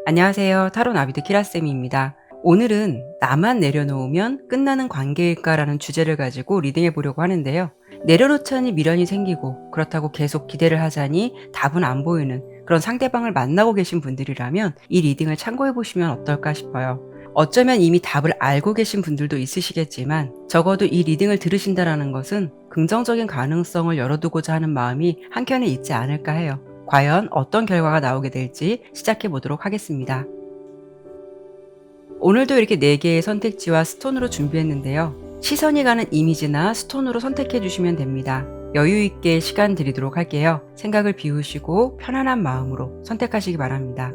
안녕하세요. 타로 나비드 키라쌤입니다. 오늘은 나만 내려놓으면 끝나는 관계일까라는 주제를 가지고 리딩해 보려고 하는데요. 내려놓자니 미련이 생기고 그렇다고 계속 기대를 하자니 답은 안 보이는 그런 상대방을 만나고 계신 분들이라면 이 리딩을 참고해 보시면 어떨까 싶어요. 어쩌면 이미 답을 알고 계신 분들도 있으시겠지만 적어도 이 리딩을 들으신다라는 것은 긍정적인 가능성을 열어두고자 하는 마음이 한켠에 있지 않을까 해요. 과연 어떤 결과가 나오게 될지 시작해 보도록 하겠습니다. 오늘도 이렇게 4개의 선택지와 스톤으로 준비했는데요. 시선이 가는 이미지나 스톤으로 선택해 주시면 됩니다. 여유 있게 시간 드리도록 할게요. 생각을 비우시고 편안한 마음으로 선택하시기 바랍니다.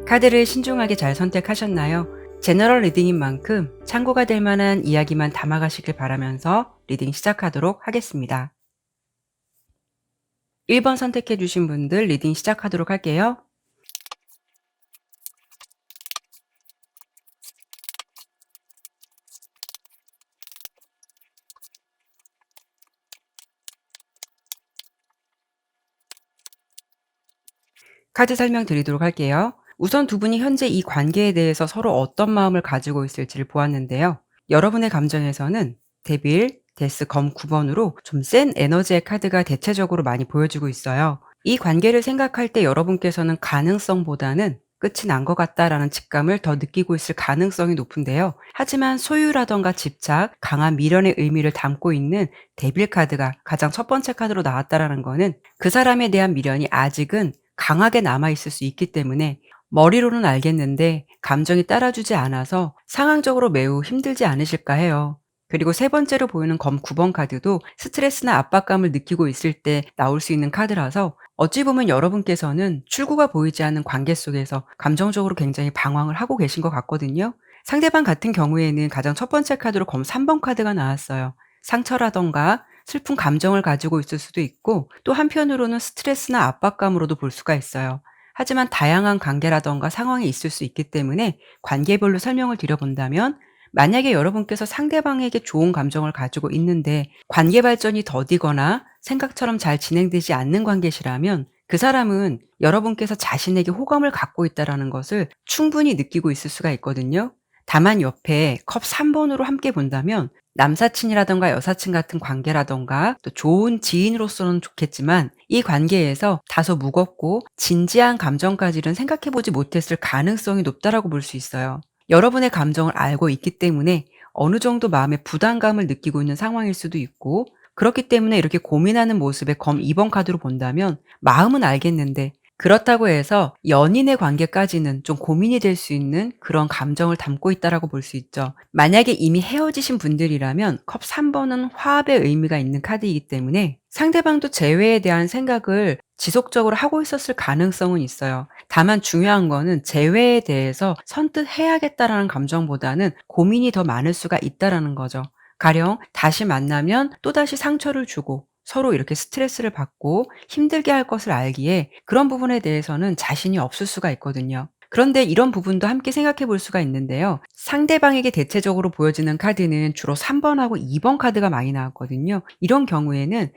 카드를 신중하게 잘 선택하셨나요? 제너럴 리딩인 만큼 참고가 될 만한 이야기만 담아가시길 바라면서 리딩 시작하도록 하겠습니다. 1번 선택해 주신 분들 리딩 시작하도록 할게요. 카드 설명 드리도록 할게요. 우선 두 분이 현재 이 관계에 대해서 서로 어떤 마음을 가지고 있을지를 보았는데요. 여러분의 감정에서는 데빌, 데스, 검 9번으로 좀 센 에너지의 카드가 대체적으로 많이 보여주고 있어요. 이 관계를 생각할 때 여러분께서는 가능성보다는 끝이 난 것 같다라는 직감을 더 느끼고 있을 가능성이 높은데요. 하지만 소유라던가 집착, 강한 미련의 의미를 담고 있는 데빌 카드가 가장 첫 번째 카드로 나왔다라는 거는 그 사람에 대한 미련이 아직은 강하게 남아있을 수 있기 때문에 머리로는 알겠는데 감정이 따라주지 않아서 상황적으로 매우 힘들지 않으실까 해요. 그리고 세 번째로 보이는 검 9번 카드도 스트레스나 압박감을 느끼고 있을 때 나올 수 있는 카드라서 어찌 보면 여러분께서는 출구가 보이지 않는 관계 속에서 감정적으로 굉장히 방황을 하고 계신 것 같거든요. 상대방 같은 경우에는 가장 첫 번째 카드로 검 3번 카드가 나왔어요. 상처라던가 슬픈 감정을 가지고 있을 수도 있고 또 한편으로는 스트레스나 압박감으로도 볼 수가 있어요. 하지만 다양한 관계라던가 상황이 있을 수 있기 때문에 관계별로 설명을 드려본다면 만약에 여러분께서 상대방에게 좋은 감정을 가지고 있는데 관계 발전이 더디거나 생각처럼 잘 진행되지 않는 관계시라면 그 사람은 여러분께서 자신에게 호감을 갖고 있다는 것을 충분히 느끼고 있을 수가 있거든요. 다만 옆에 컵 3번으로 함께 본다면 남사친이라던가 여사친 같은 관계라던가 또 좋은 지인으로서는 좋겠지만 이 관계에서 다소 무겁고 진지한 감정까지는 생각해보지 못했을 가능성이 높다라고 볼 수 있어요. 여러분의 감정을 알고 있기 때문에 어느 정도 마음의 부담감을 느끼고 있는 상황일 수도 있고 그렇기 때문에 이렇게 고민하는 모습에 검 2번 카드로 본다면 마음은 알겠는데 그렇다고 해서 연인의 관계까지는 좀 고민이 될 수 있는 그런 감정을 담고 있다라고 볼 수 있죠. 만약에 이미 헤어지신 분들이라면 컵 3번은 화합의 의미가 있는 카드이기 때문에 상대방도 재회에 대한 생각을 지속적으로 하고 있었을 가능성은 있어요. 다만 중요한 거는 재회에 대해서 선뜻 해야겠다라는 감정보다는 고민이 더 많을 수가 있다라는 거죠. 가령 다시 만나면 또다시 상처를 주고 서로 이렇게 스트레스를 받고 힘들게 할 것을 알기에 그런 부분에 대해서는 자신이 없을 수가 있거든요. 그런데 이런 부분도 함께 생각해 볼 수가 있는데요. 상대방에게 대체적으로 보여지는 카드는 주로 3번하고 2번 카드가 많이 나왔거든요. 이런 경우에는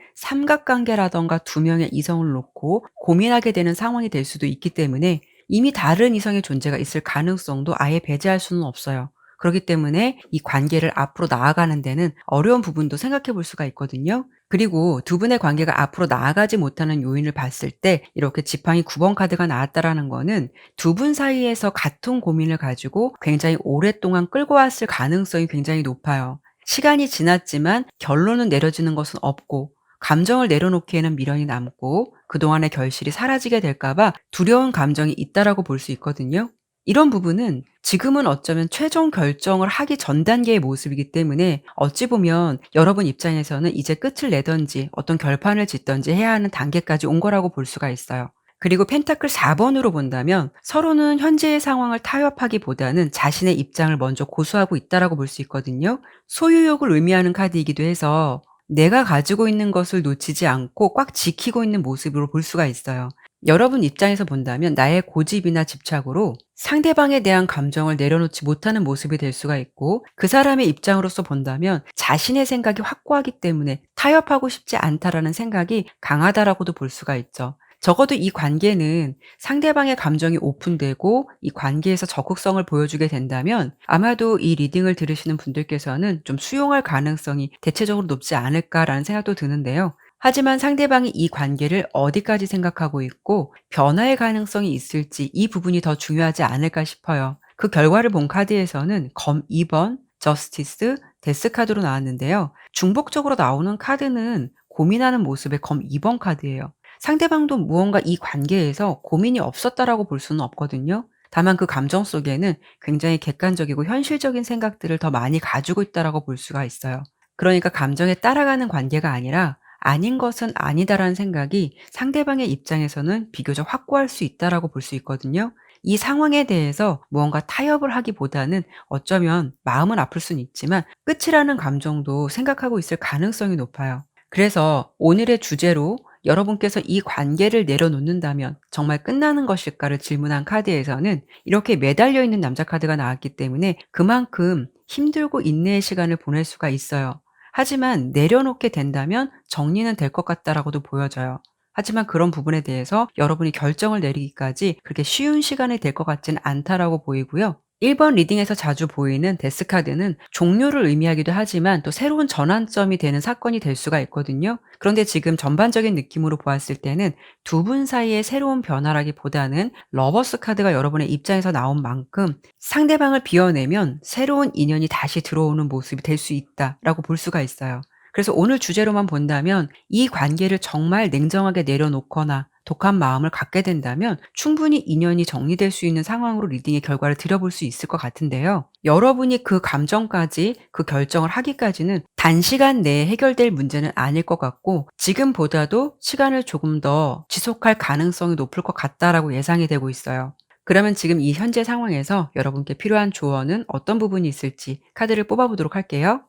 삼각관계라던가 두 명의 이성을 놓고 고민하게 되는 상황이 될 수도 있기 때문에 이미 다른 이성의 존재가 있을 가능성도 아예 배제할 수는 없어요. 그렇기 때문에 이 관계를 앞으로 나아가는 데는 어려운 부분도 생각해 볼 수가 있거든요. 그리고 두 분의 관계가 앞으로 나아가지 못하는 요인을 봤을 때 이렇게 지팡이 9번 카드가 나왔다라는 거는 두 분 사이에서 같은 고민을 가지고 굉장히 오랫동안 끌고 왔을 가능성이 굉장히 높아요. 시간이 지났지만 결론은 내려지는 것은 없고 감정을 내려놓기에는 미련이 남고 그동안의 결실이 사라지게 될까 봐 두려운 감정이 있다라고 볼 수 있거든요. 이런 부분은 지금은 어쩌면 최종 결정을 하기 전 단계의 모습이기 때문에 어찌 보면 여러분 입장에서는 이제 끝을 내든지 어떤 결판을 짓든지 해야 하는 단계까지 온 거라고 볼 수가 있어요. 그리고 펜타클 4번으로 본다면 서로는 현재의 상황을 타협하기보다는 자신의 입장을 먼저 고수하고 있다라고 볼 수 있거든요. 소유욕을 의미하는 카드이기도 해서 내가 가지고 있는 것을 놓치지 않고 꽉 지키고 있는 모습으로 볼 수가 있어요. 여러분 입장에서 본다면 나의 고집이나 집착으로 상대방에 대한 감정을 내려놓지 못하는 모습이 될 수가 있고, 그 사람의 입장으로서 본다면 자신의 생각이 확고하기 때문에 타협하고 싶지 않다라는 생각이 강하다라고도 볼 수가 있죠. 적어도 이 관계는 상대방의 감정이 오픈되고 이 관계에서 적극성을 보여주게 된다면 아마도 이 리딩을 들으시는 분들께서는 좀 수용할 가능성이 대체적으로 높지 않을까라는 생각도 드는데요. 하지만 상대방이 이 관계를 어디까지 생각하고 있고 변화의 가능성이 있을지, 이 부분이 더 중요하지 않을까 싶어요. 그 결과를 본 카드에서는 검 2번, 저스티스, 데스 카드로 나왔는데요. 중복적으로 나오는 카드는 고민하는 모습의 검 2번 카드예요. 상대방도 무언가 이 관계에서 고민이 없었다라고 볼 수는 없거든요. 다만 그 감정 속에는 굉장히 객관적이고 현실적인 생각들을 더 많이 가지고 있다라고 볼 수가 있어요. 그러니까 감정에 따라가는 관계가 아니라 아닌 것은 아니다라는 생각이 상대방의 입장에서는 비교적 확고할 수 있다라고 볼 수 있거든요. 이 상황에 대해서 무언가 타협을 하기보다는 어쩌면 마음은 아플 수는 있지만 끝이라는 감정도 생각하고 있을 가능성이 높아요. 그래서 오늘의 주제로 여러분께서 이 관계를 내려놓는다면 정말 끝나는 것일까를 질문한 카드에서는 이렇게 매달려 있는 남자 카드가 나왔기 때문에 그만큼 힘들고 인내의 시간을 보낼 수가 있어요. 하지만 내려놓게 된다면 정리는 될 것 같다라고도 보여져요. 하지만 그런 부분에 대해서 여러분이 결정을 내리기까지 그렇게 쉬운 시간이 될 것 같지는 않다라고 보이고요. 1번 리딩에서 자주 보이는 데스 카드는 종료를 의미하기도 하지만 또 새로운 전환점이 되는 사건이 될 수가 있거든요. 그런데 지금 전반적인 느낌으로 보았을 때는 두 분 사이의 새로운 변화라기보다는 러버스 카드가 여러분의 입장에서 나온 만큼 상대방을 비워내면 새로운 인연이 다시 들어오는 모습이 될 수 있다라고 볼 수가 있어요. 그래서 오늘 주제로만 본다면 이 관계를 정말 냉정하게 내려놓거나 독한 마음을 갖게 된다면 충분히 인연이 정리될 수 있는 상황으로 리딩의 결과를 드려볼 수 있을 것 같은데요. 여러분이 그 감정까지, 그 결정을 하기까지는 단시간 내에 해결될 문제는 아닐 것 같고 지금보다도 시간을 조금 더 지속할 가능성이 높을 것 같다라고 예상이 되고 있어요. 그러면 지금 이 현재 상황에서 여러분께 필요한 조언은 어떤 부분이 있을지 카드를 뽑아보도록 할게요.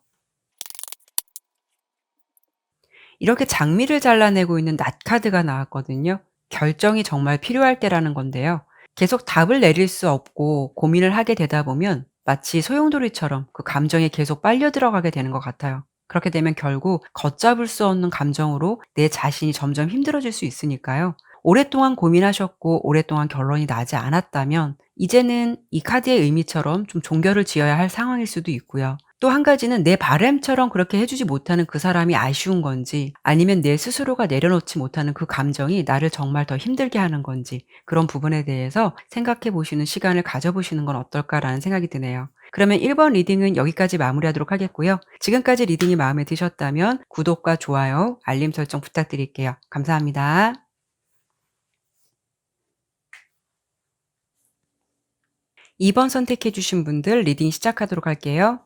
이렇게 장미를 잘라내고 있는 낫 카드가 나왔거든요. 결정이 정말 필요할 때라는 건데요. 계속 답을 내릴 수 없고 고민을 하게 되다 보면 마치 소용돌이처럼 그 감정에 계속 빨려 들어가게 되는 것 같아요. 그렇게 되면 결국 걷잡을 수 없는 감정으로 내 자신이 점점 힘들어질 수 있으니까요. 오랫동안 고민하셨고 오랫동안 결론이 나지 않았다면 이제는 이 카드의 의미처럼 좀 종결을 지어야 할 상황일 수도 있고요. 또 한 가지는 내 바람처럼 그렇게 해 주지 못하는 그 사람이 아쉬운 건지, 아니면 내 스스로가 내려놓지 못하는 그 감정이 나를 정말 더 힘들게 하는 건지, 그런 부분에 대해서 생각해 보시는 시간을 가져 보시는 건 어떨까라는 생각이 드네요. 그러면 1번 리딩은 여기까지 마무리하도록 하겠고요. 지금까지 리딩이 마음에 드셨다면 구독과 좋아요, 알림 설정 부탁드릴게요. 감사합니다. 2번 선택해 주신 분들 리딩 시작하도록 할게요.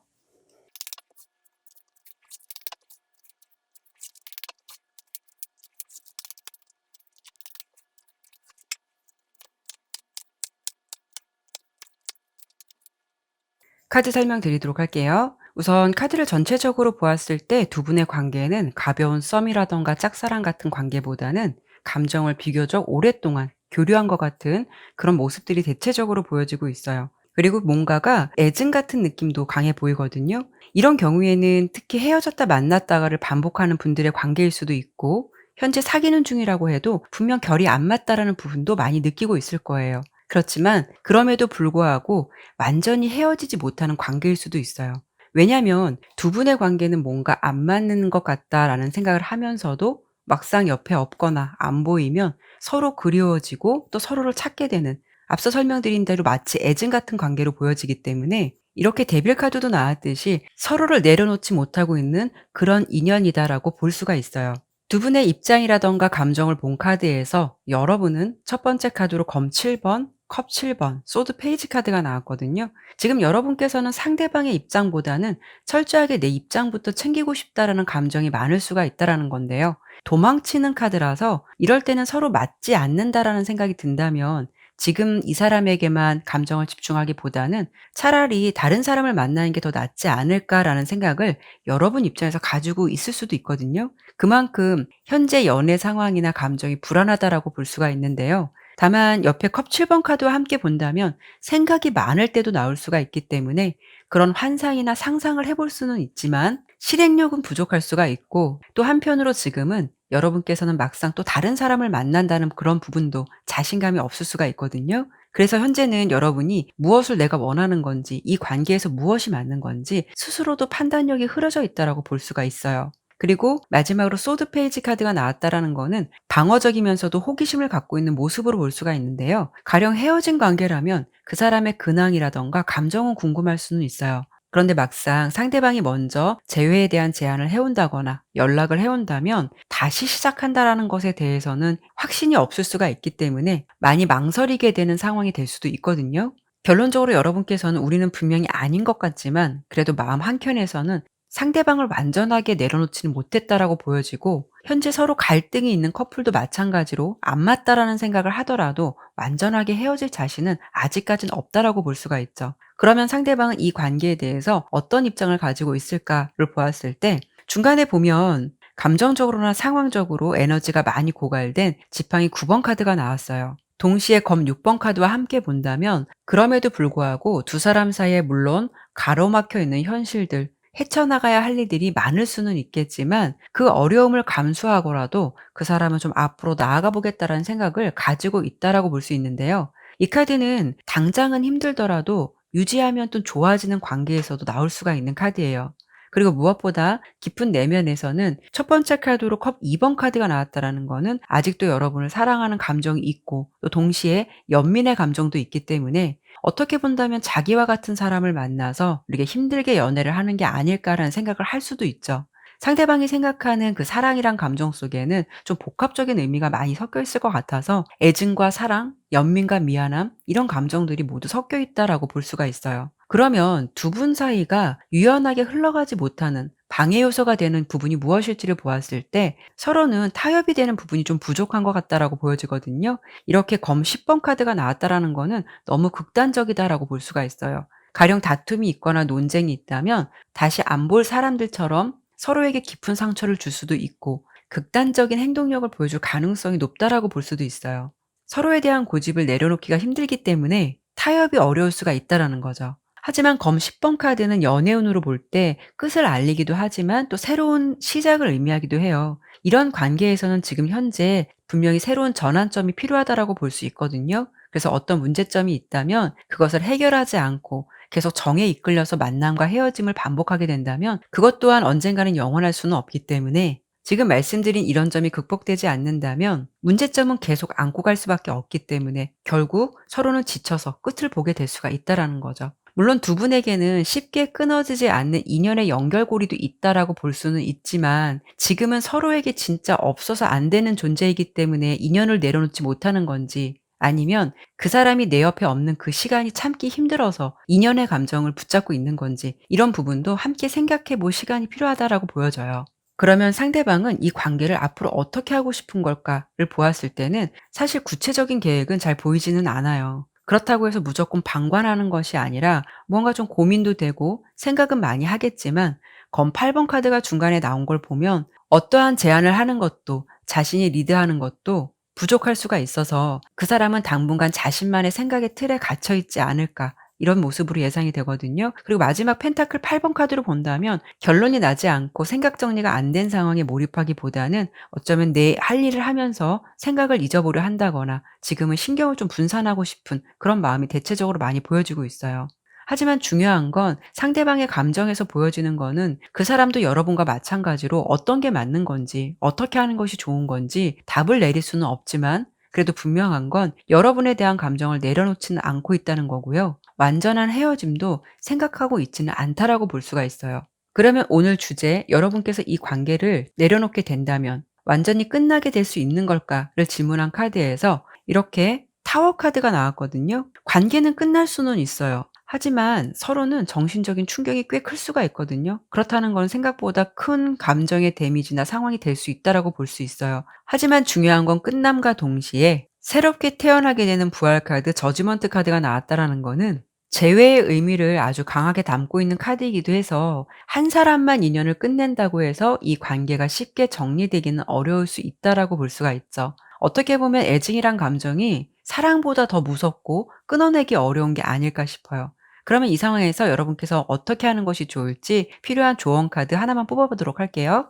카드 설명드리도록 할게요. 우선 카드를 전체적으로 보았을 때 두 분의 관계는 가벼운 썸이라던가 짝사랑 같은 관계보다는 감정을 비교적 오랫동안 교류한 것 같은 그런 모습들이 대체적으로 보여지고 있어요. 그리고 뭔가가 애증 같은 느낌도 강해 보이거든요. 이런 경우에는 특히 헤어졌다 만났다가를 반복하는 분들의 관계일 수도 있고, 현재 사귀는 중이라고 해도 분명 결이 안 맞다라는 부분도 많이 느끼고 있을 거예요. 그렇지만 그럼에도 불구하고 완전히 헤어지지 못하는 관계일 수도 있어요. 왜냐하면 두 분의 관계는 뭔가 안 맞는 것 같다라는 생각을 하면서도 막상 옆에 없거나 안 보이면 서로 그리워지고 또 서로를 찾게 되는, 앞서 설명드린 대로 마치 애증 같은 관계로 보여지기 때문에 이렇게 데빌 카드도 나왔듯이 서로를 내려놓지 못하고 있는 그런 인연이다라고 볼 수가 있어요. 두 분의 입장이라던가 감정을 본 카드에서 여러분은 첫 번째 카드로 검 7번, 컵 7번, 소드 페이지 카드가 나왔거든요. 지금 여러분께서는 상대방의 입장보다는 철저하게 내 입장부터 챙기고 싶다라는 감정이 많을 수가 있다라는 건데요. 도망치는 카드라서 이럴 때는 서로 맞지 않는다라는 생각이 든다면 지금 이 사람에게만 감정을 집중하기보다는 차라리 '다른 사람을 만나는 게 더 낫지 않을까.'라는 생각을 여러분 입장에서 가지고 있을 수도 있거든요. 그만큼 현재 연애 상황이나 감정이 불안하다라고 볼 수가 있는데요. 다만 옆에 컵 7번 카드와 함께 본다면 생각이 많을 때도 나올 수가 있기 때문에 그런 환상이나 상상을 해볼 수는 있지만 실행력은 부족할 수가 있고, 또 한편으로 지금은 여러분께서는 막상 또 다른 사람을 만난다는 그런 부분도 자신감이 없을 수가 있거든요. 그래서 현재는 여러분이 무엇을 내가 원하는 건지, 이 관계에서 무엇이 맞는 건지 스스로도 판단력이 흐려져 있다라고 볼 수가 있어요. 그리고 마지막으로 소드 페이지 카드가 나왔다라는 거는 방어적이면서도 호기심을 갖고 있는 모습으로 볼 수가 있는데요. 가령 헤어진 관계라면 그 사람의 근황이라던가 감정은 궁금할 수는 있어요. 그런데 막상 상대방이 먼저 재회에 대한 제안을 해온다거나 연락을 해온다면 다시 시작한다라는 것에 대해서는 확신이 없을 수가 있기 때문에 많이 망설이게 되는 상황이 될 수도 있거든요. 결론적으로 여러분께서는 우리는 분명히 아닌 것 같지만 그래도 마음 한켠에서는 상대방을 완전하게 내려놓지는 못했다라고 보여지고, 현재 서로 갈등이 있는 커플도 마찬가지로 안 맞다라는 생각을 하더라도 완전하게 헤어질 자신은 아직까진 없다라고 볼 수가 있죠. 그러면 상대방은 이 관계에 대해서 어떤 입장을 가지고 있을까를 보았을 때, 중간에 보면 감정적으로나 상황적으로 에너지가 많이 고갈된 지팡이 9번 카드가 나왔어요. 동시에 검 6번 카드와 함께 본다면 그럼에도 불구하고 두 사람 사이에 물론 가로막혀 있는 현실들, 헤쳐나가야 할 일들이 많을 수는 있겠지만 그 어려움을 감수하고라도 그 사람은 좀 '앞으로 나아가 보겠다.'라는 생각을 가지고 있다라고 볼 수 있는데요. 이 카드는 당장은 힘들더라도 유지하면 또 좋아지는 관계에서도 나올 수가 있는 카드예요. 그리고 무엇보다 깊은 내면에서는 첫 번째 카드로 컵 2번 카드가 나왔다라는 거는 아직도 여러분을 사랑하는 감정이 있고, 또 동시에 연민의 감정도 있기 때문에 어떻게 본다면 '자기와 같은 사람을 만나서 이렇게 힘들게 연애를 하는 게 아닐까.'라는 생각을 할 수도 있죠. 상대방이 생각하는 그 사랑이란 감정 속에는 좀 복합적인 의미가 많이 섞여 있을 것 같아서 애증과 사랑, 연민과 미안함, 이런 감정들이 모두 섞여 있다라고 볼 수가 있어요. 그러면 두 분 사이가 유연하게 흘러가지 못하는 방해 요소가 되는 부분이 무엇일지를 보았을 때 서로는 타협이 되는 부분이 좀 부족한 것 같다라고 보여지거든요. 이렇게 검 10번 카드가 나왔다라는 거는 너무 극단적이다라고 볼 수가 있어요. 가령 다툼이 있거나 논쟁이 있다면 다시 안 볼 사람들처럼 서로에게 깊은 상처를 줄 수도 있고, 극단적인 행동력을 보여줄 가능성이 높다라고 볼 수도 있어요. 서로에 대한 고집을 내려놓기가 힘들기 때문에 타협이 어려울 수가 있다라는 거죠. 하지만 검 10번 카드는 연애운으로 볼 때 끝을 알리기도 하지만 또 새로운 시작을 의미하기도 해요. 이런 관계에서는 지금 현재 분명히 새로운 전환점이 필요하다라고 볼 수 있거든요. 그래서 어떤 문제점이 있다면 그것을 해결하지 않고 계속 정에 이끌려서 만남과 헤어짐을 반복하게 된다면 그것 또한 언젠가는 영원할 수는 없기 때문에, 지금 말씀드린 이런 점이 극복되지 않는다면 문제점은 계속 안고 갈 수밖에 없기 때문에 결국 서로는 지쳐서 끝을 보게 될 수가 있다라는 거죠. 물론 두 분에게는 쉽게 끊어지지 않는 인연의 연결고리도 있다라고 볼 수는 있지만 지금은 서로에게 진짜 없어서 안 되는 존재이기 때문에 인연을 내려놓지 못하는 건지, 아니면 그 사람이 내 옆에 없는 그 시간이 참기 힘들어서 인연의 감정을 붙잡고 있는 건지, 이런 부분도 함께 생각해 볼 시간이 필요하다라고 보여져요. 그러면 상대방은 이 관계를 앞으로 어떻게 하고 싶은 걸까를 보았을 때는 사실 구체적인 계획은 잘 보이지는 않아요. 그렇다고 해서 무조건 방관하는 것이 아니라 뭔가 좀 고민도 되고 생각은 많이 하겠지만, 검 8번 카드가 중간에 나온 걸 보면 어떠한 제안을 하는 것도 자신이 리드하는 것도 부족할 수가 있어서 그 사람은 당분간 자신만의 생각의 틀에 갇혀 있지 않을까, 이런 모습으로 예상이 되거든요. 그리고 마지막 펜타클 8번 카드로 본다면 결론이 나지 않고 생각 정리가 안 된 상황에 몰입하기보다는 어쩌면 내 할 일을 하면서 생각을 잊어보려 한다거나 지금은 신경을 좀 분산하고 싶은 그런 마음이 대체적으로 많이 보여지고 있어요. 하지만 중요한 건 상대방의 감정에서 보여지는 거는 그 사람도 여러분과 마찬가지로 어떤 게 맞는 건지, 어떻게 하는 것이 좋은 건지 답을 내릴 수는 없지만 그래도 분명한 건 여러분에 대한 감정을 내려놓지는 않고 있다는 거고요. 완전한 헤어짐도 생각하고 있지는 않다라고 볼 수가 있어요. 그러면 오늘 주제, 여러분께서 이 관계를 내려놓게 된다면 완전히 끝나게 될 수 있는 걸까를 질문한 카드에서 이렇게 타워 카드가 나왔거든요. 관계는 끝날 수는 있어요. 하지만 서로는 정신적인 충격이 꽤 클 수가 있거든요. 그렇다는 건 생각보다 큰 감정의 데미지나 상황이 될 수 있다라고 볼 수 있어요. 하지만 중요한 건 끝남과 동시에 새롭게 태어나게 되는 부활 카드 저지먼트 카드가 나왔다라는 거는 재회의 의미를 아주 강하게 담고 있는 카드이기도 해서 한 사람만 인연을 끝낸다고 해서 이 관계가 쉽게 정리되기는 어려울 수 있다라고 볼 수가 있죠. 어떻게 보면 애증이란 감정이 사랑보다 더 무섭고 끊어내기 어려운 게 아닐까 싶어요. 그러면 이 상황에서 여러분께서 어떻게 하는 것이 좋을지 필요한 조언 카드 하나만 뽑아보도록 할게요.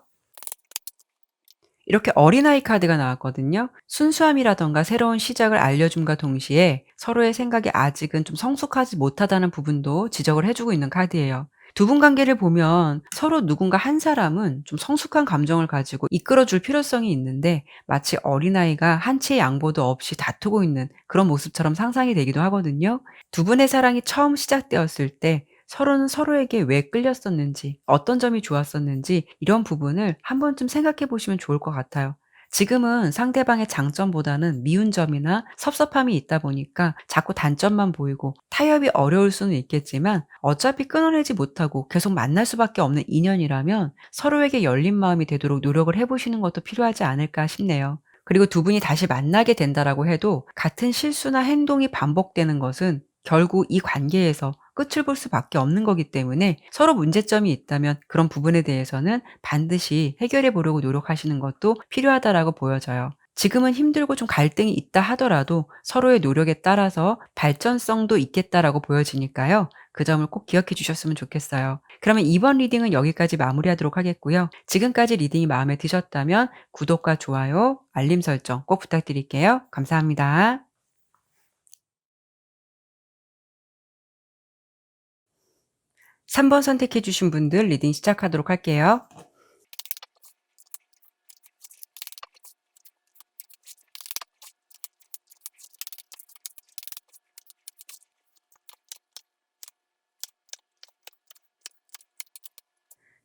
이렇게 어린아이 카드가 나왔거든요. 순수함이라든가 새로운 시작을 알려줌과 동시에 서로의 생각이 아직은 좀 성숙하지 못하다는 부분도 지적을 해주고 있는 카드예요. 두 분 관계를 보면 서로 누군가 한 사람은 좀 성숙한 감정을 가지고 이끌어줄 필요성이 있는데 마치 어린아이가 한치의 양보도 없이 다투고 있는 그런 모습처럼 상상이 되기도 하거든요. 두 분의 사랑이 처음 시작되었을 때 서로는 서로에게 왜 끌렸었는지, 어떤 점이 좋았었는지 이런 부분을 한 번쯤 생각해 보시면 좋을 것 같아요. 지금은 상대방의 장점보다는 미운 점이나 섭섭함이 있다 보니까 자꾸 단점만 보이고 타협이 어려울 수는 있겠지만 어차피 끊어내지 못하고 계속 만날 수밖에 없는 인연이라면 서로에게 열린 마음이 되도록 노력을 해보시는 것도 필요하지 않을까 싶네요. 그리고 두 분이 다시 만나게 된다라고 해도 같은 실수나 행동이 반복되는 것은 결국 이 관계에서 끝을 볼 수밖에 없는 거기 때문에 서로 문제점이 있다면 그런 부분에 대해서는 반드시 해결해 보려고 노력하시는 것도 필요하다라고 보여져요. 지금은 힘들고 좀 갈등이 있다 하더라도 서로의 노력에 따라서 발전성도 있겠다라고 보여지니까요. 그 점을 꼭 기억해 주셨으면 좋겠어요. 그러면 이번 리딩은 여기까지 마무리하도록 하겠고요. 지금까지 리딩이 마음에 드셨다면 구독과 좋아요, 알림 설정 꼭 부탁드릴게요. 감사합니다. 3번 선택해 주신 분들 리딩 시작하도록 할게요.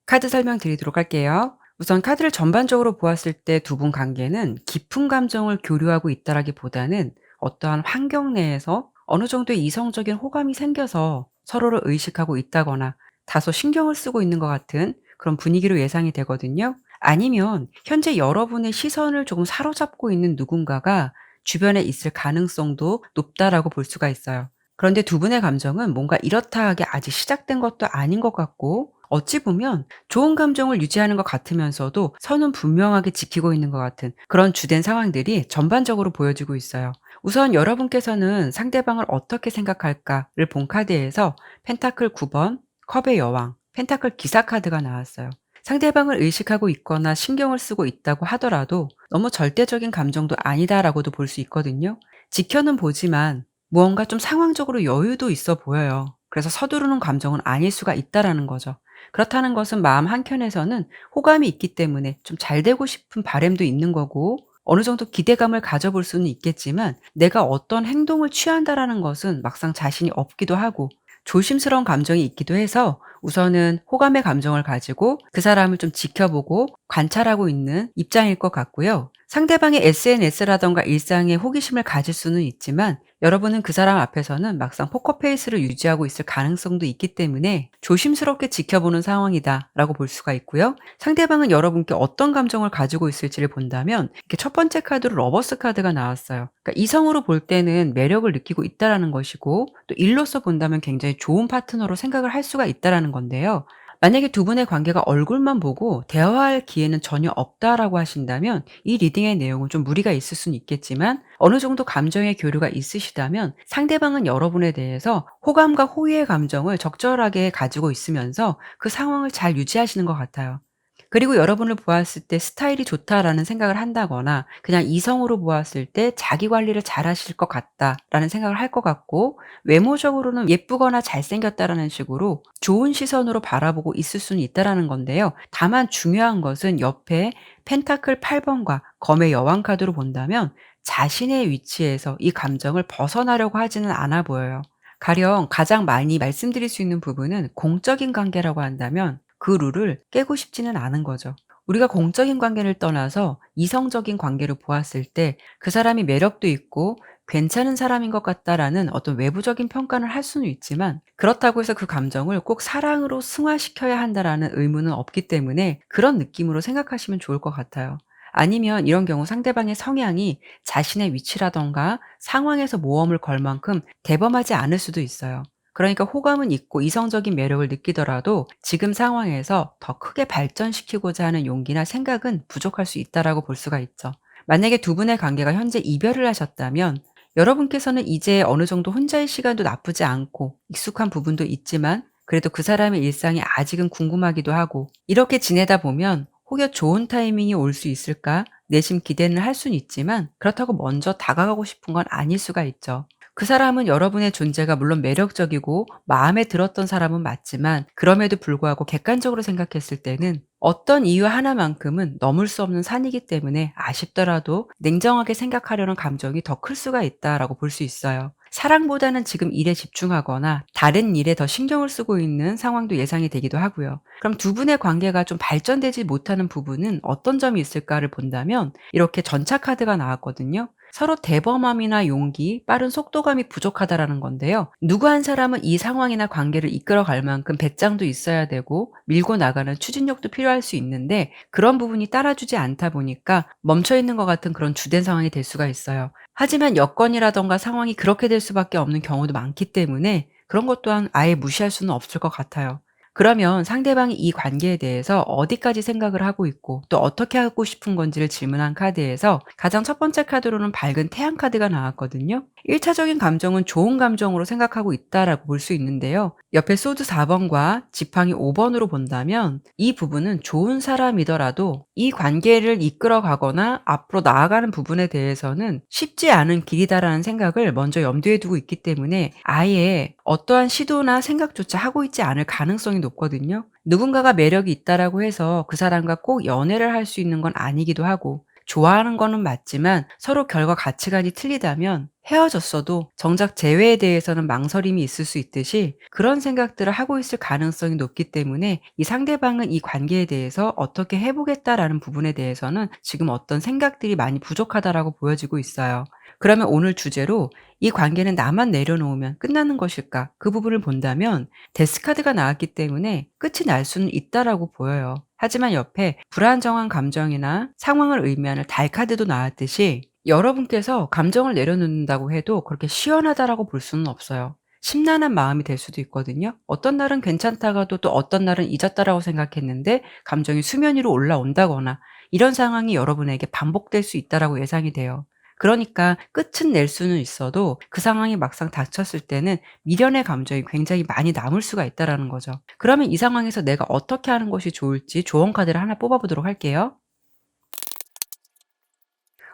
카드 설명 드리도록 할게요. 우선 카드를 전반적으로 보았을 때 두 분 관계는 깊은 감정을 교류하고 있다라기보다는 어떠한 환경 내에서 어느 정도의 이성적인 호감이 생겨서 서로를 의식하고 있다거나 다소 신경을 쓰고 있는 것 같은 그런 분위기로 예상이 되거든요. 아니면 현재 여러분의 시선을 조금 사로잡고 있는 누군가가 주변에 있을 가능성도 높다라고 볼 수가 있어요. 그런데 두 분의 감정은 뭔가 이렇다 하게 아직 시작된 것도 아닌 것 같고 어찌 보면 좋은 감정을 유지하는 것 같으면서도 선은 분명하게 지키고 있는 것 같은 그런 주된 상황들이 전반적으로 보여지고 있어요. 우선 여러분께서는 상대방을 어떻게 생각할까를 본 카드에서 펜타클 9번, 컵의 여왕, 펜타클 기사 카드가 나왔어요. 상대방을 의식하고 있거나 신경을 쓰고 있다고 하더라도 너무 절대적인 감정도 아니다라고도 볼 수 있거든요. 지켜는 보지만 무언가 좀 상황적으로 여유도 있어 보여요. 그래서 서두르는 감정은 아닐 수가 있다라는 거죠. 그렇다는 것은 마음 한켠에서는 호감이 있기 때문에 좀 잘 되고 싶은 바람도 있는 거고 어느 정도 기대감을 가져볼 수는 있겠지만 내가 어떤 행동을 취한다라는 것은 막상 자신이 없기도 하고 조심스러운 감정이 있기도 해서 우선은 호감의 감정을 가지고 그 사람을 좀 지켜보고 관찰하고 있는 입장일 것 같고요. 상대방의 SNS라던가 일상에 호기심을 가질 수는 있지만 여러분은 그 사람 앞에서는 막상 포커페이스를 유지하고 있을 가능성도 있기 때문에 조심스럽게 지켜보는 상황이다라고 볼 수가 있고요. 상대방은 여러분께 어떤 감정을 가지고 있을지를 본다면 이렇게 첫 번째 카드로 러버스 카드가 나왔어요. 그러니까 이성으로 볼 때는 매력을 느끼고 있다라는 것이고 또 일로서 본다면 굉장히 좋은 파트너로 생각을 할 수가 있다라는 건데요. 만약에 두 분의 관계가 얼굴만 보고 대화할 기회는 전혀 없다라고 하신다면 이 리딩의 내용은 좀 무리가 있을 수는 있겠지만 어느 정도 감정의 교류가 있으시다면 상대방은 여러분에 대해서 호감과 호의의 감정을 적절하게 가지고 있으면서 그 상황을 잘 유지하시는 것 같아요. 그리고 여러분을 보았을 때 스타일이 좋다라는 생각을 한다거나 그냥 이성으로 보았을 때 자기 관리를 잘하실 것 같다라는 생각을 할 것 같고 외모적으로는 예쁘거나 잘생겼다라는 식으로 좋은 시선으로 바라보고 있을 수는 있다라는 건데요. 다만 중요한 것은 옆에 펜타클 8번과 검의 여왕 카드로 본다면 자신의 위치에서 이 감정을 벗어나려고 하지는 않아 보여요. 가령 가장 많이 말씀드릴 수 있는 부분은 공적인 관계라고 한다면 그 룰을 깨고 싶지는 않은 거죠. 우리가 공적인 관계를 떠나서 이성적인 관계로 보았을 때 그 사람이 매력도 있고 괜찮은 사람인 것 같다라는 어떤 외부적인 평가를 할 수는 있지만 그렇다고 해서 그 감정을 꼭 사랑으로 승화시켜야 한다라는 의무는 없기 때문에 그런 느낌으로 생각하시면 좋을 것 같아요. 아니면 이런 경우 상대방의 성향이 자신의 위치라던가 상황에서 모험을 걸 만큼 대범하지 않을 수도 있어요. 그러니까 호감은 있고 이성적인 매력을 느끼더라도 지금 상황에서 더 크게 발전시키고자 하는 용기나 생각은 부족할 수 있다라고 볼 수가 있죠. 만약에 두 분의 관계가 현재 이별을 하셨다면 여러분께서는 이제 어느 정도 혼자의 시간도 나쁘지 않고 익숙한 부분도 있지만 그래도 그 사람의 일상이 아직은 궁금하기도 하고 이렇게 지내다 보면 혹여 좋은 타이밍이 올 수 있을까 내심 기대는 할 수는 있지만 그렇다고 먼저 다가가고 싶은 건 아닐 수가 있죠. 그 사람은 여러분의 존재가 물론 매력적이고 마음에 들었던 사람은 맞지만 그럼에도 불구하고 객관적으로 생각했을 때는 어떤 이유 하나만큼은 넘을 수 없는 산이기 때문에 아쉽더라도 냉정하게 생각하려는 감정이 더 클 수가 있다라고 볼 수 있어요. 사랑보다는 지금 일에 집중하거나 다른 일에 더 신경을 쓰고 있는 상황도 예상이 되기도 하고요. 그럼 두 분의 관계가 좀 발전되지 못하는 부분은 어떤 점이 있을까를 본다면 이렇게 전차 카드가 나왔거든요. 서로 대범함이나 용기, 빠른 속도감이 부족하다라는 건데요. 누구 한 사람은 이 상황이나 관계를 이끌어갈 만큼 배짱도 있어야 되고 밀고 나가는 추진력도 필요할 수 있는데 그런 부분이 따라주지 않다 보니까 멈춰 있는 것 같은 그런 주된 상황이 될 수가 있어요. 하지만 여건이라던가 상황이 그렇게 될 수밖에 없는 경우도 많기 때문에 그런 것 또한 아예 무시할 수는 없을 것 같아요. 그러면 상대방이 이 관계에 대해서 어디까지 생각을 하고 있고 또 어떻게 하고 싶은 건지를 질문한 카드에서 가장 첫 번째 카드로는 밝은 태양 카드가 나왔거든요. 1차적인 감정은 좋은 감정으로 생각하고 있다라고 볼 수 있는데요. 옆에 소드 4번과 지팡이 5번으로 본다면 이 부분은 좋은 사람이더라도 이 관계를 이끌어 가거나 앞으로 나아가는 부분에 대해서는 쉽지 않은 길이다라는 생각을 먼저 염두에 두고 있기 때문에 아예 어떠한 시도나 생각조차 하고 있지 않을 가능성이 높거든요. 누군가가 매력이 있다라고 해서 그 사람과 꼭 연애를 할 수 있는 건 아니기도 하고 좋아하는 거는 맞지만 서로 결과 가치관이 틀리다면 헤어졌어도 정작 재회에 대해서는 망설임이 있을 수 있듯이 그런 생각들을 하고 있을 가능성이 높기 때문에 이 상대방은 이 관계에 대해서 어떻게 해보겠다라는 부분에 대해서는 지금 어떤 생각들이 많이 부족하다라고 보여지고 있어요. 그러면 오늘 주제로 이 관계는 나만 내려놓으면 끝나는 것일까? 그 부분을 본다면 데스카드가 나왔기 때문에 끝이 날 수는 있다라고 보여요. 하지만 옆에 불안정한 감정이나 상황을 의미하는 달 카드도 나왔듯이 여러분께서 감정을 내려놓는다고 해도 그렇게 시원하다라고 볼 수는 없어요. 심란한 마음이 될 수도 있거든요. 어떤 날은 괜찮다가도 또 어떤 날은 잊었다라고 생각했는데 감정이 수면 위로 올라온다거나 이런 상황이 여러분에게 반복될 수 있다라고 예상이 돼요. 그러니까 끝은 낼 수는 있어도 그 상황이 막상 닥쳤을 때는 미련의 감정이 굉장히 많이 남을 수가 있다라는 거죠. 그러면 이 상황에서 내가 어떻게 하는 것이 좋을지 조언 카드를 하나 뽑아 보도록 할게요.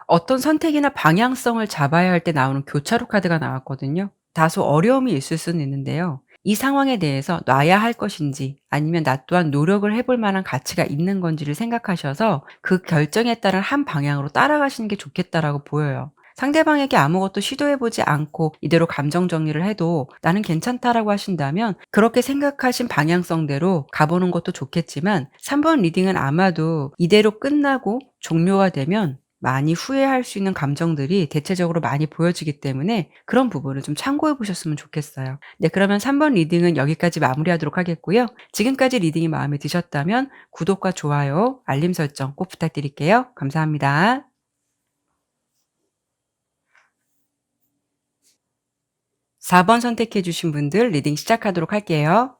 어떤 선택이나 방향성을 잡아야 할 때 나오는 교차로 카드가 나왔거든요. 다소 어려움이 있을 수는 있는데요. 이 상황에 대해서 놔야 할 것인지 아니면 나 또한 노력을 해볼 만한 가치가 있는 건지를 생각하셔서 그 결정에 따른 한 방향으로 따라가시는 게 좋겠다라고 보여요. 상대방에게 아무것도 시도해보지 않고 이대로 감정 정리를 해도 나는 괜찮다라고 하신다면 그렇게 생각하신 방향성대로 가보는 것도 좋겠지만 3번 리딩은 아마도 이대로 끝나고 종료가 되면 많이 후회할 수 있는 감정들이 대체적으로 많이 보여지기 때문에 그런 부분을 좀 참고해 보셨으면 좋겠어요. 네, 그러면 3번 리딩은 여기까지 마무리하도록 하겠고요. 지금까지 리딩이 마음에 드셨다면 구독과 좋아요, 알림 설정 꼭 부탁드릴게요. 감사합니다. 4번 선택해 주신 분들 리딩 시작하도록 할게요.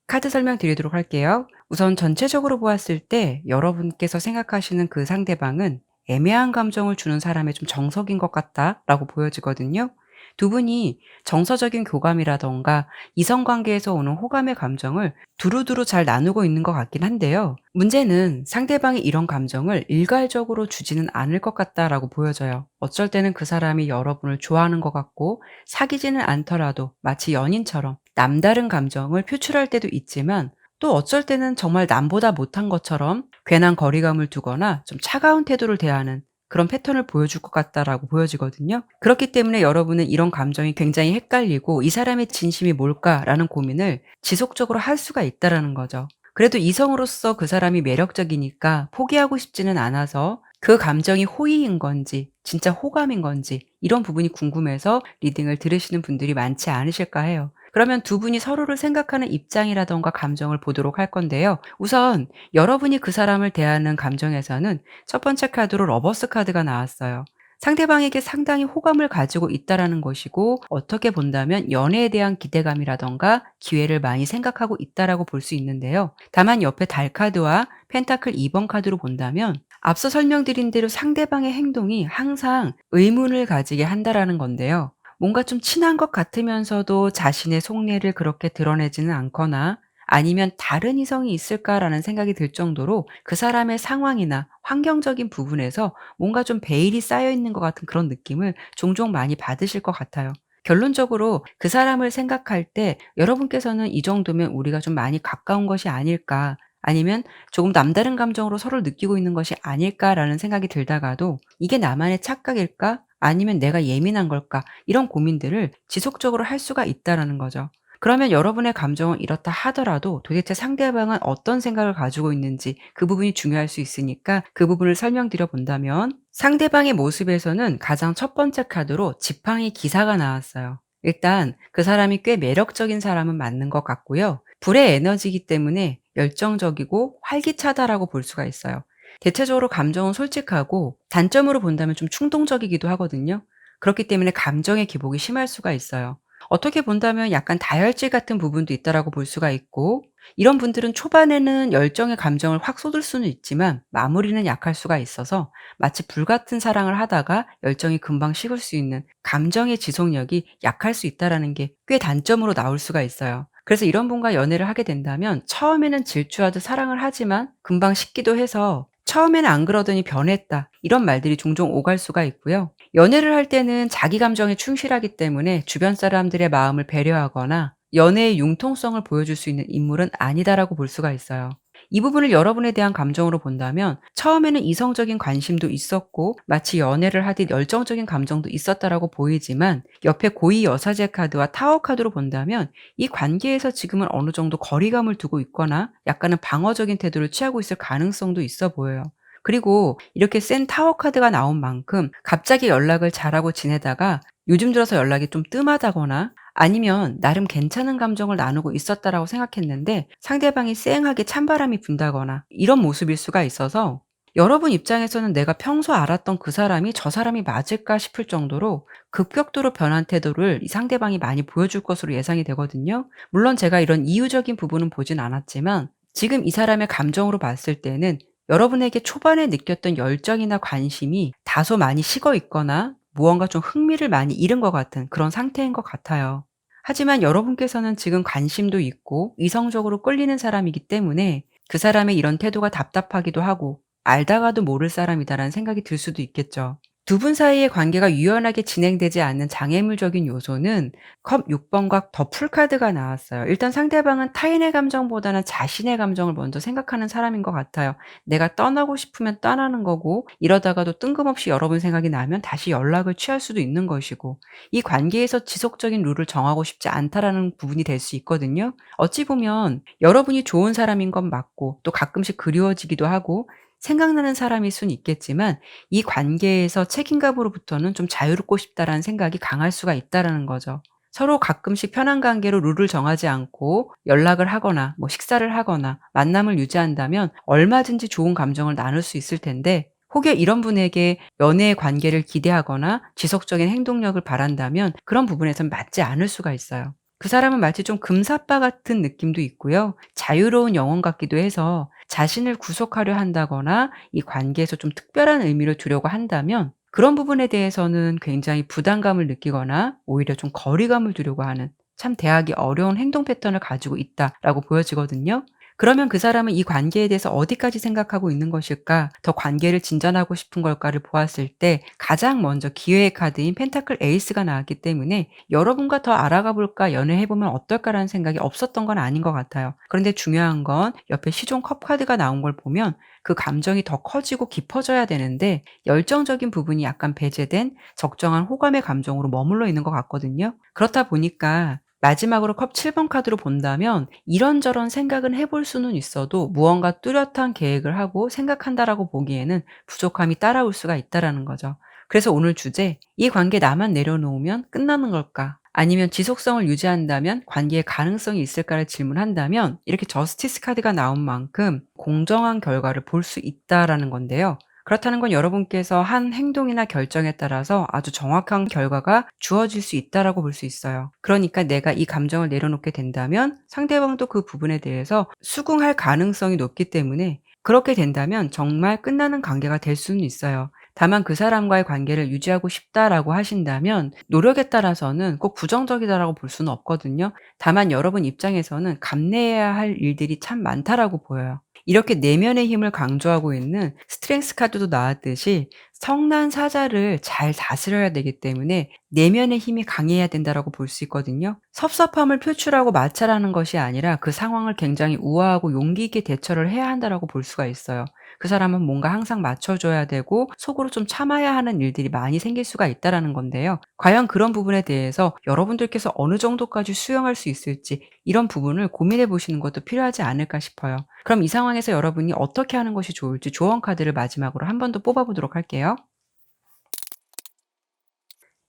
카드 설명드리도록 할게요. 우선 전체적으로 보았을 때 여러분께서 생각하시는 그 상대방은 애매한 감정을 주는 사람의 좀 정석인 것 같다라고 보여지거든요. 두 분이 정서적인 교감이라던가 이성관계에서 오는 호감의 감정을 두루두루 잘 나누고 있는 것 같긴 한데요. 문제는 상대방이 이런 감정을 일괄적으로 주지는 않을 것 같다라고 보여져요. 어쩔 때는 그 사람이 여러분을 좋아하는 것 같고 사귀지는 않더라도 마치 연인처럼 남다른 감정을 표출할 때도 있지만 또 어쩔 때는 정말 남보다 못한 것처럼 괜한 거리감을 두거나 좀 차가운 태도를 대하는 그런 패턴을 보여줄 것 같다라고 보여지거든요. 그렇기 때문에 여러분은 이런 감정이 굉장히 헷갈리고 '이 사람의 진심이 뭘까?'라는 고민을 지속적으로 할 수가 있다라는 거죠. 그래도 이성으로서 그 사람이 매력적이니까 포기하고 싶지는 않아서 그 감정이 호의인 건지 진짜 호감인 건지 이런 부분이 궁금해서 리딩을 들으시는 분들이 많지 않으실까 해요. 그러면 두 분이 서로를 생각하는 입장이라던가 감정을 보도록 할 건데요. 우선 여러분이 그 사람을 대하는 감정에서는 첫 번째 카드로 러버스 카드가 나왔어요. 상대방에게 상당히 호감을 가지고 있다라는 것이고 어떻게 본다면 연애에 대한 기대감이라던가 기회를 많이 생각하고 있다라고 볼 수 있는데요. 다만 옆에 달 카드와 펜타클 2번 카드로 본다면 앞서 설명드린 대로 상대방의 행동이 항상 의문을 가지게 한다라는 건데요. 뭔가 좀 친한 것 같으면서도 자신의 속내를 그렇게 드러내지는 않거나 아니면 '다른 이성이 있을까?'라는 생각이 들 정도로 그 사람의 상황이나 환경적인 부분에서 뭔가 좀 베일이 쌓여 있는 것 같은 그런 느낌을 종종 많이 받으실 것 같아요. 결론적으로 그 사람을 생각할 때 여러분께서는 '이 정도면 우리가 좀 많이 가까운 것이 아닐까?' 아니면 '조금 남다른 감정으로 서로를 느끼고 있는 것이 아닐까?'라는 생각이 들다가도 '이게 나만의 착각일까? 아니면 내가 예민한 걸까?' 이런 고민들을 지속적으로 할 수가 있다라는 거죠. 그러면 여러분의 감정은 이렇다 하더라도 도대체 상대방은 어떤 생각을 가지고 있는지 그 부분이 중요할 수 있으니까 그 부분을 설명드려 본다면 상대방의 모습에서는 가장 첫 번째 카드로 지팡이 기사가 나왔어요. 일단 그 사람이 꽤 매력적인 사람은 맞는 것 같고요. 불의 에너지이기 때문에 열정적이고 활기차다라고 볼 수가 있어요. 대체적으로 감정은 솔직하고 단점으로 본다면 좀 충동적이기도 하거든요. 그렇기 때문에 감정의 기복이 심할 수가 있어요. 어떻게 본다면 약간 다혈질 같은 부분도 있다라고 볼 수가 있고 이런 분들은 초반에는 열정의 감정을 확 쏟을 수는 있지만 마무리는 약할 수가 있어서 마치 불같은 사랑을 하다가 열정이 금방 식을 수 있는 감정의 지속력이 약할 수 있다라는 게 꽤 단점으로 나올 수가 있어요. 그래서 이런 분과 연애를 하게 된다면 처음에는 질주하듯 사랑을 하지만 금방 식기도 해서 "처음에는 안 그러더니 변했다." 이런 말들이 종종 오갈 수가 있고요. 연애를 할 때는 자기 감정에 충실하기 때문에 주변 사람들의 마음을 배려하거나 연애의 융통성을 보여줄 수 있는 인물은 아니다라고 볼 수가 있어요. 이 부분을 여러분에 대한 감정으로 본다면 처음에는 이성적인 관심도 있었고 마치 연애를 하듯 열정적인 감정도 있었다라고 보이지만 옆에 고위 여사제 카드와 타워 카드로 본다면 이 관계에서 지금은 어느 정도 거리감을 두고 있거나 약간은 방어적인 태도를 취하고 있을 가능성도 있어 보여요. 그리고 이렇게 센 타워 카드가 나온 만큼 갑자기 연락을 잘하고 지내다가 요즘 들어서 연락이 좀 뜸하다거나 아니면 나름 괜찮은 감정을 나누고 있었다라고 생각했는데 상대방이 쌩하게 찬바람이 분다거나 이런 모습일 수가 있어서 여러분 입장에서는 내가 평소 알았던 그 사람이 저 사람이 맞을까 싶을 정도로 급격도로 변한 태도를 이 상대방이 많이 보여줄 것으로 예상이 되거든요. 물론 제가 이런 이유적인 부분은 보진 않았지만 지금 이 사람의 감정으로 봤을 때는 여러분에게 초반에 느꼈던 열정이나 관심이 다소 많이 식어 있거나 무언가 좀 흥미를 많이 잃은 것 같은 그런 상태인 것 같아요. 하지만 여러분께서는 지금 관심도 있고 이성적으로 끌리는 사람이기 때문에 그 사람의 이런 태도가 답답하기도 하고 알다가도 모를 사람이다라는 생각이 들 수도 있겠죠. 두 분 사이의 관계가 유연하게 진행되지 않는 장애물적인 요소는 컵 6 번과 더 풀카드가 나왔어요. 일단 상대방은 타인의 감정보다는 자신의 감정을 먼저 생각하는 사람인 것 같아요. 내가 떠나고 싶으면 떠나는 거고 이러다가도 뜬금없이 여러분 생각이 나면 다시 연락을 취할 수도 있는 것이고 이 관계에서 지속적인 룰을 정하고 싶지 않다라는 부분이 될 수 있거든요. 어찌 보면 여러분이 좋은 사람인 건 맞고 또 가끔씩 그리워지기도 하고 생각나는 사람일 수는 있겠지만 이 관계에서 책임감으로부터는 좀 자유롭고 싶다라는 생각이 강할 수가 있다라는 거죠. 서로 가끔씩 편한 관계로 룰을 정하지 않고 연락을 하거나 뭐 식사를 하거나 만남을 유지한다면 얼마든지 좋은 감정을 나눌 수 있을 텐데 혹여 이런 분에게 연애의 관계를 기대하거나 지속적인 행동력을 바란다면 그런 부분에선 맞지 않을 수가 있어요. 그 사람은 마치 좀 금사빠 같은 느낌도 있고요. 자유로운 영혼 같기도 해서 자신을 구속하려 한다거나 이 관계에서 좀 특별한 의미를 두려고 한다면 그런 부분에 대해서는 굉장히 부담감을 느끼거나 오히려 좀 거리감을 두려고 하는 참 대하기 어려운 행동 패턴을 가지고 있다라고 보여지거든요. 그러면 그 사람은 이 관계에 대해서 어디까지 생각하고 있는 것일까? 더 관계를 진전하고 싶은 걸까를 보았을 때 가장 먼저 기회의 카드인 펜타클 에이스가 나왔기 때문에 '여러분과 더 알아가 볼까? 연애해 보면 어떨까?'라는 생각이 없었던 건 아닌 것 같아요. 그런데 중요한 건 옆에 시종 컵 카드가 나온 걸 보면 그 감정이 더 커지고 깊어져야 되는데 열정적인 부분이 약간 배제된 적정한 호감의 감정으로 머물러 있는 것 같거든요. 그렇다 보니까 마지막으로 컵 7번 카드로 본다면 이런저런 생각은 해볼 수는 있어도 무언가 뚜렷한 계획을 하고 생각한다라고 보기에는 부족함이 따라올 수가 있다라는 거죠. 그래서 오늘 주제, 이 관계 나만 내려놓으면 끝나는 걸까? 아니면 지속성을 유지한다면 관계에 가능성이 있을까를 질문한다면 이렇게 저스티스 카드가 나온 만큼 공정한 결과를 볼 수 있다라는 건데요. 그렇다는 건 여러분께서 한 행동이나 결정에 따라서 아주 정확한 결과가 주어질 수 있다라고 볼 수 있어요. 그러니까 내가 이 감정을 내려놓게 된다면 상대방도 그 부분에 대해서 수긍할 가능성이 높기 때문에 그렇게 된다면 정말 끝나는 관계가 될 수는 있어요. 다만 그 사람과의 관계를 유지하고 싶다라고 하신다면 노력에 따라서는 꼭 부정적이다라고 볼 수는 없거든요. 다만 여러분 입장에서는 감내해야 할 일들이 참 많다라고 보여요. 이렇게 내면의 힘을 강조하고 있는 스트렝스 카드도 나왔듯이 성난 사자를 잘 다스려야 되기 때문에 내면의 힘이 강해야 된다라고 볼 수 있거든요. 섭섭함을 표출하고 마찰하는 것이 아니라 그 상황을 굉장히 우아하고 용기 있게 대처를 해야 한다라고 볼 수가 있어요. 그 사람은 뭔가 항상 맞춰줘야 되고 속으로 좀 참아야 하는 일들이 많이 생길 수가 있다라는 건데요. 과연 그런 부분에 대해서 여러분들께서 어느 정도까지 수용할 수 있을지 이런 부분을 고민해 보시는 것도 필요하지 않을까 싶어요. 그럼 이 상황에서 여러분이 어떻게 하는 것이 좋을지 조언 카드를 마지막으로 한 번 더 뽑아 보도록 할게요.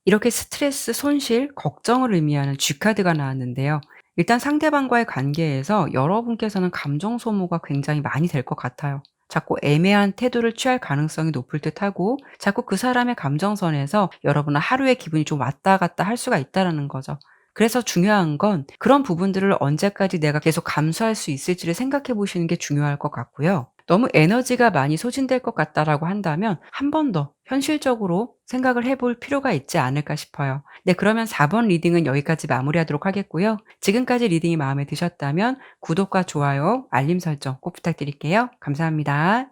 이렇게 스트레스, 손실, 걱정을 의미하는 G 카드가 나왔는데요. 일단 상대방과의 관계에서 여러분께서는 감정 소모가 굉장히 많이 될 것 같아요. 자꾸 애매한 태도를 취할 가능성이 높을 듯하고 자꾸 그 사람의 감정선에서 여러분은 하루의 기분이 좀 왔다 갔다 할 수가 있다라는 거죠. 그래서 중요한 건 그런 부분들을 언제까지 내가 계속 감수할 수 있을지를 생각해 보시는 게 중요할 것 같고요. 너무 에너지가 많이 소진될 것 같다라고 한다면 한 번 더 현실적으로 생각을 해볼 필요가 있지 않을까 싶어요. 네, 그러면 4번 리딩은 여기까지 마무리하도록 하겠고요. 지금까지 리딩이 마음에 드셨다면 구독과 좋아요, 알림 설정 꼭 부탁드릴게요. 감사합니다.